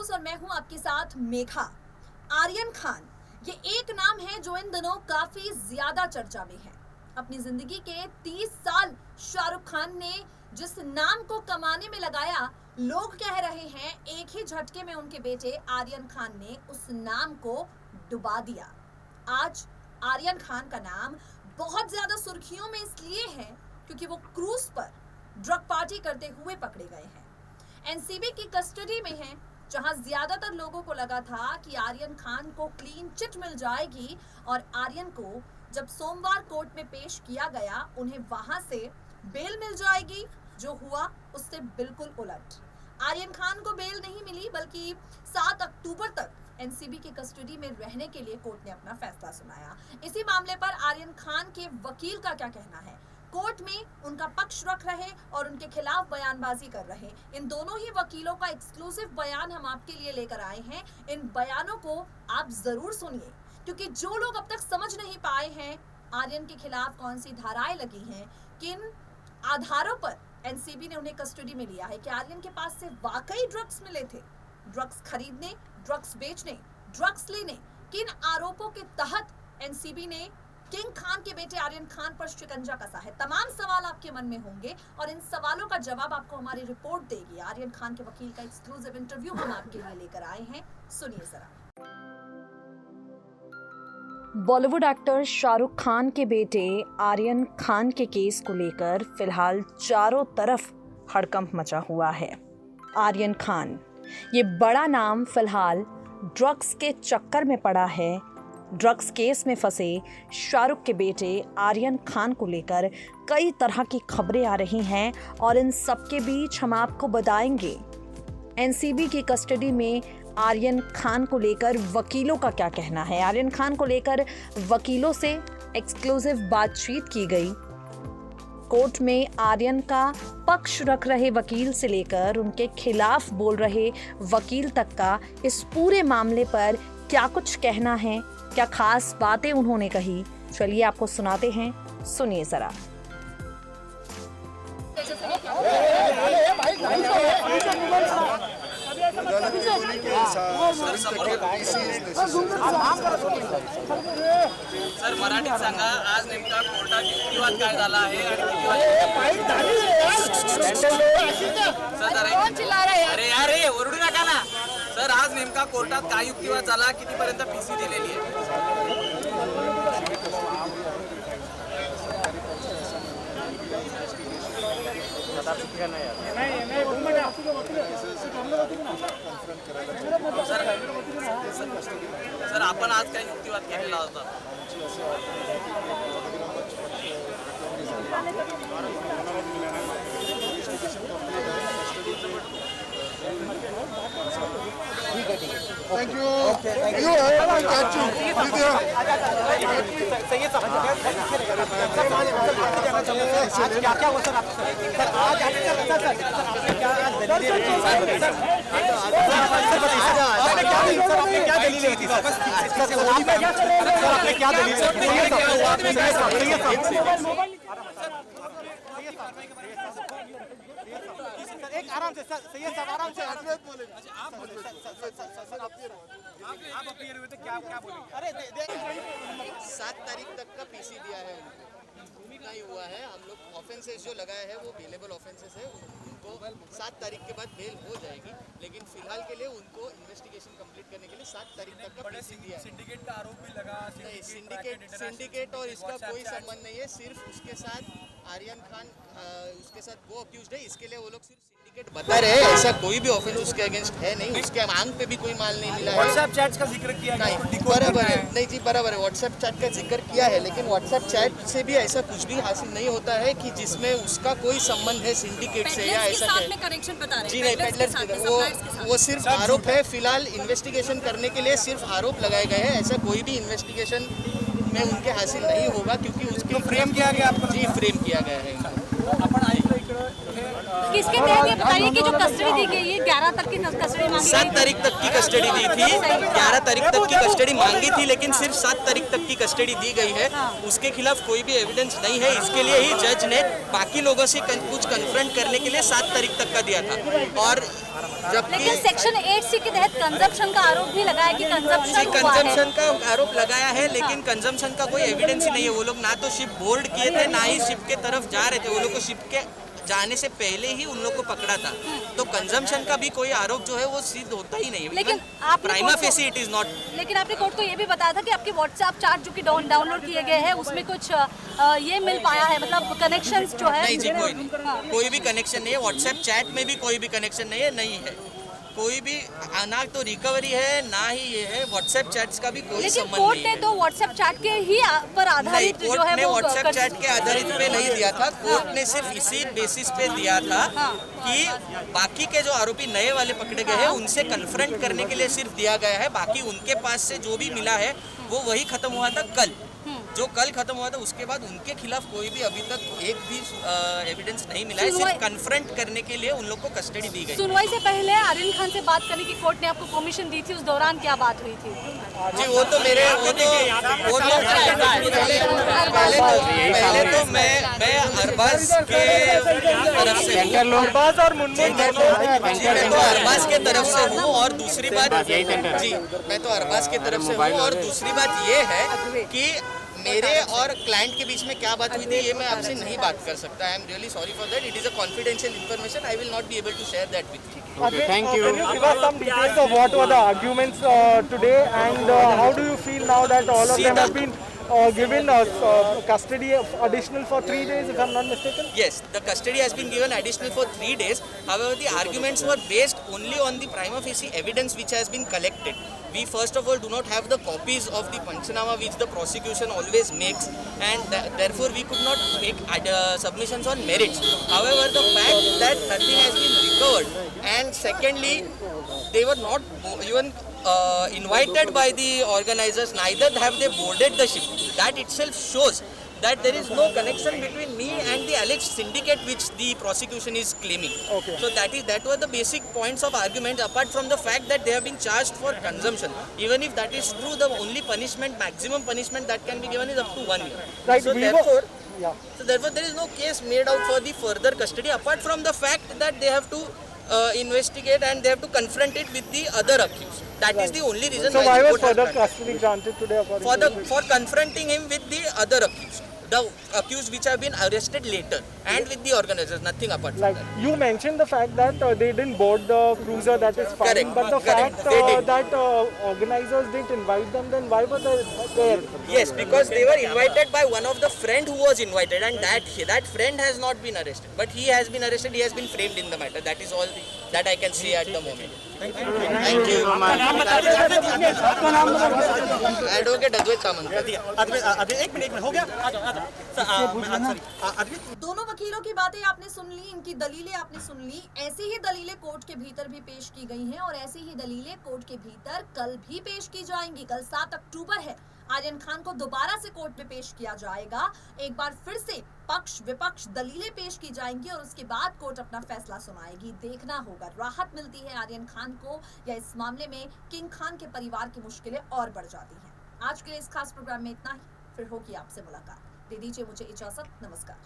News और मैं हूं आपके साथ मेघा। आर्यन खान ये एक नाम है जो इन दिनों काफी ज्यादा चर्चा में है। अपनी जिंदगी के 30 साल शाहरुख खान ने जिस नाम को कमाने में लगाया, लोग कह रहे हैं एक ही झटके में उनके बेटे आर्यन खान ने उस नाम को डुबा दिया। आज आर्यन खान का नाम बहुत ज्यादा सुर्खियों में इसलिए है क्योंकि वो क्रूज पर ड्रग पार्टी करते हुए पकड़े गए हैं। एनसीबी की कस्टडी में हैं, जहां ज्यादातर लोगों को लगा था कि आर्यन खान को क्लीन चिट मिल जाएगी और आर्यन को जब सोमवार कोर्ट में पेश किया गया उन्हें वहां से बेल मिल जाएगी। जो हुआ उससे बिल्कुल उलट। आर्यन खान को बेल नहीं मिली बल्कि 7 अक्टूबर तक एनसीबी की कस्टडी में रहने के लिए कोर्ट ने अपना फैसला सुनाया। इसी मामले पर आर्यन खान के वकील का क्या कहना है? कोर्ट में उनका पक्ष रख रहे और उनके खिलाफ बयानबाजी कर रहे इन दोनों ही वकीलों का एक्सक्लूसिव बयान हम आपके लिए लेकर आए हैं। इन बयानों को आप जरूर सुनिए क्योंकि जो लोग अब तक समझ नहीं पाए हैं आर्यन के खिलाफ कौन सी धाराएं लगी हैं, किन आधारों पर एनसीबी ने उन्हें कस्टडी में लिया है, कि आर्यन के पास से वाकई ड्रग्स मिले थे, ड्रग्स खरीदने, ड्रग्स बेचने, ड्रग्स लेने, किन आरोपों के तहत एनसीबी ने किंग खान के बेटे आर्यन खान पर शिकंजा कसा है। तमाम सवाल आपके मन में होंगे और इन सवालों का जवाब आपको हमारी रिपोर्ट देगी। आर्यन खान के वकील का एक्सक्लूसिव इंटरव्यू हम आपके लिए लेकर आए हैं, सुनिए जरा। बॉलीवुड एक्टर शाहरुख खान के बेटे आर्यन खान के केस को लेकर फिलहाल चारों तरफ हड़कंप मचा हुआ है। आर्यन खान ये बड़ा नाम फिलहाल ड्रग्स के चक्कर में पड़ा है। ड्रग्स केस में फंसे शाहरुख के बेटे आर्यन खान को लेकर कई तरह की खबरें आ रही हैं और इन सब के बीच हम आपको बताएंगे एनसीबी की कस्टडी में आर्यन खान को लेकर वकीलों का क्या कहना है। आर्यन खान को लेकर वकीलों से एक्सक्लूसिव बातचीत की गई। कोर्ट में आर्यन का पक्ष रख रहे वकील से लेकर उनके खिलाफ बोल रहे वकील तक का इस पूरे मामले पर क्या कुछ कहना है, क्या खास बातें उन्होंने कही, चलिए आपको सुनाते हैं, सुनिए जरा। सर मराठीत सांगा, आज नेमका कोर्टात युक्तिवाद काय झाला आहे आणि अरे यार रे ओरडू नका ना सर। आज नेमका कोर्टात काय युक्तिवाद झाला, कितीपर्यंत पीसी दिलेली आहे? सर आपण आज काय युक्तिवाद केलेला होता? Thank you. You have got you. क्या हुआ सर? आज क्या दलील थी? आपने क्या दलील? एक आराम से सर, सही है सर, आराम से आप अपीयर हुए थे, क्या बोलेंगे? अरे 7 तारीख तक का पीसी दिया है उनको, नहीं हुआ है। हम लोग ऑफेंसेस जो लगाए हैं वो बेलेबल ऑफेंसेस है, उनको 7 तारीख के बाद बेल हो जाएगी, लेकिन फिलहाल के लिए उनको इन्वेस्टिगेशन कंप्लीट करने के लिए 7 तारीख तक का पीसी दिया है। सिंडिकेट का आरोप भी लगा। नहीं, सिंडिकेट और इसका कोई संबंध नहीं है। सिर्फ उसके साथ आर्यन खान उसके साथ वो अक्यूज्ड है, इसके लिए वो लोग सिर्फ सिंडिकेट बता रहे हैं। ऐसा कोई भी ऑफेंस उसके अगेंस्ट है नहीं, उसके मांग पे भी कोई माल नहीं मिला है। व्हाट्सएप चैट्स का जिक्र किया नहीं, बराबर है। नहीं जी बराबर है, व्हाट्सएप चैट का जिक्र किया है, लेकिन व्हाट्सएप चैट से भी ऐसा कुछ भी हासिल नहीं होता है कि जिसमें उसका कोई संबंध है सिंडिकेट से या ऐसा कनेक्शन बता रहे हैं। जी नहीं, पेडलर्स वो सिर्फ आरोप है। फिलहाल इन्वेस्टिगेशन करने के लिए सिर्फ आरोप लगाए गए हैं। ऐसा कोई भी इन्वेस्टिगेशन में उनके हासिल नहीं होगा क्योंकि उसको फ्रेम किया गया। जी फ्रेम किया गया है। किसके तहत ये बताइए कि जो कस्टडी दी गई है 11 तक की कस्टडी मांगी 7 तारीख तक की कस्टडी दी थी, 11 तारीख तक की कस्टडी मांगी थी, लेकिन सिर्फ 7 तारीख तक की कस्टडी दी गई है। उसके खिलाफ कोई भी एविडेंस नहीं है, इसके लिए ही जज ने बाकी लोगों से कुछ कन्फ्रंट करने के लिए 7 तारीख तक का दिया था। और जबकि लेकिन सेक्शन 8C के तहत कंजप्शन का आरोप भी लगाया कि कंजप्शन हुआ है। कंजम्पशन का आरोप लगाया है, लेकिन कंजम्पशन का कोई एविडेंस ही नहीं है। वो लोग ना तो शिप बोर्ड किए थे, ना ही शिप के तरफ जा रहे थे। वो लोग को शिप के जाने से पहले ही उन लोग को पकड़ा था। तो कंजम्पशन का भी कोई आरोप जो है वो सिद्ध होता ही नहीं है। लेकिन आपने प्राइमा कोर्ट को- फेसी इट इज नॉट। लेकिन आपने कोर्ट को ये भी बताया था कि आपके व्हाट्सएप चार्ट जो कि डाउनलोड किए गए हैं उसमें कुछ ये मिल पाया है, मतलब कनेक्शंस जो है। नहीं जी, कोई नहीं, हाँ। कोई भी कनेक्शन नहीं है। व्हाट्सएप चैट में भी कोई भी कनेक्शन नहीं है। कोई भी ना तो रिकवरी है, ना ही ये है। व्हाट्सएप चैट्स का भी कोई लेकिन संबंध कोर्ट नहीं ने है। तो व्हाट्सएप चैट के ही पर नहीं, आधारित जो कोर्ट है ने वो व्हाट्सएप चैट के आधारित पे नहीं दिया था। कोर्ट ने सिर्फ इसी बेसिस पे दिया था कि बाकी के जो आरोपी नए वाले पकड़े गए हैं उनसे कन्फ्रंट करने के लिए सिर्फ दिया गया है। बाकी उनके पास से जो भी मिला है वो वही खत्म हुआ था कल। जो कल खत्म हुआ था उसके बाद उनके खिलाफ कोई भी अभी तक एक भी एविडेंस नहीं मिला है। सिर्फ कन्फ्रंट करने के लिए उन लोग को कस्टडी दी गई। सुनवाई से पहले आर्यन खान से बात करने की कोर्ट ने आपको परमिशन दी थी, उस दौरान क्या बात हुई थी? जी वो तो पहले तो मैं अरबाज के तरफ से हूँ। मैं तो अरबाज के तरफ से हूँ। और दूसरी बात जी, मैं तो अरबाज के तरफ से हूँ। और दूसरी बात ये है कि मेरे और क्लाइंट के बीच में क्या बात हुई थी ये मैं आपसे नहीं बात कर सकता। I am really sorry for that. It is a confidential information. I will not be able to share that with you. Okay, thank you. Can you give us some details of what were the arguments today, and how do you feel now that all of them have been given custody additional for 3 days, if I'm not mistaken? Yes, the custody has been given additional for 3 days. However, the arguments were based only on the prima facie evidence which has been collected. We first of all do not have the copies of the Panchanama which the prosecution always makes, and therefore we could not make submissions on merits. However, the fact that nothing has been recovered, and secondly, they were not even invited by the organizers, neither have they boarded the ship. That itself shows that there is no connection between me and the alleged syndicate which the prosecution is claiming. Okay. So that were the basic points of argument, apart from the fact that they have been charged for consumption. Even if that is true, the only punishment, maximum punishment that can be given is up to 1 year. Right, So we therefore, yeah. there is no case made out for the further custody, apart from the fact that they have to investigate and they have to confront it with the other accused. That is the only reason So why the was court has further granted. custody granted today according to For confronting him with the other accused, the accused which have been arrested later, and with the organizers, nothing apart from Like that. you mentioned the fact that they didn't board the cruiser, that is fine. Correct, But the correct, fact they did. that organizers didn't invite them, then why were they there? Yes, because they were invited by one of the friend who was invited, and that friend has not been arrested, but he has been arrested. He has been framed in the matter. That is all that I can say at the moment. Thank you. Advocate Advait Samant. दोनों वकीलों की बातें आपने सुन ली, इनकी दलीलें आपने सुन ली। ऐसी ही दलीलें कोर्ट के भीतर भी पेश की गई हैं और ऐसी ही दलीलें कोर्ट के भीतर कल भी पेश की जाएंगी। कल 7 अक्टूबर है। आर्यन खान को दोबारा से कोर्ट में पेश किया जाएगा। एक बार फिर से पक्ष विपक्ष दलीलें पेश की जाएंगी और उसके बाद कोर्ट अपना फैसला सुनाएगी। देखना होगा राहत मिलती है आर्यन खान को या इस मामले में किंग खान के परिवार की मुश्किलें और बढ़ जाती हैं। आज के लिए इस खास प्रोग्राम में इतना ही। फिर होगी आपसे मुलाकात। दे दीजिए मुझे इजाजत। नमस्कार।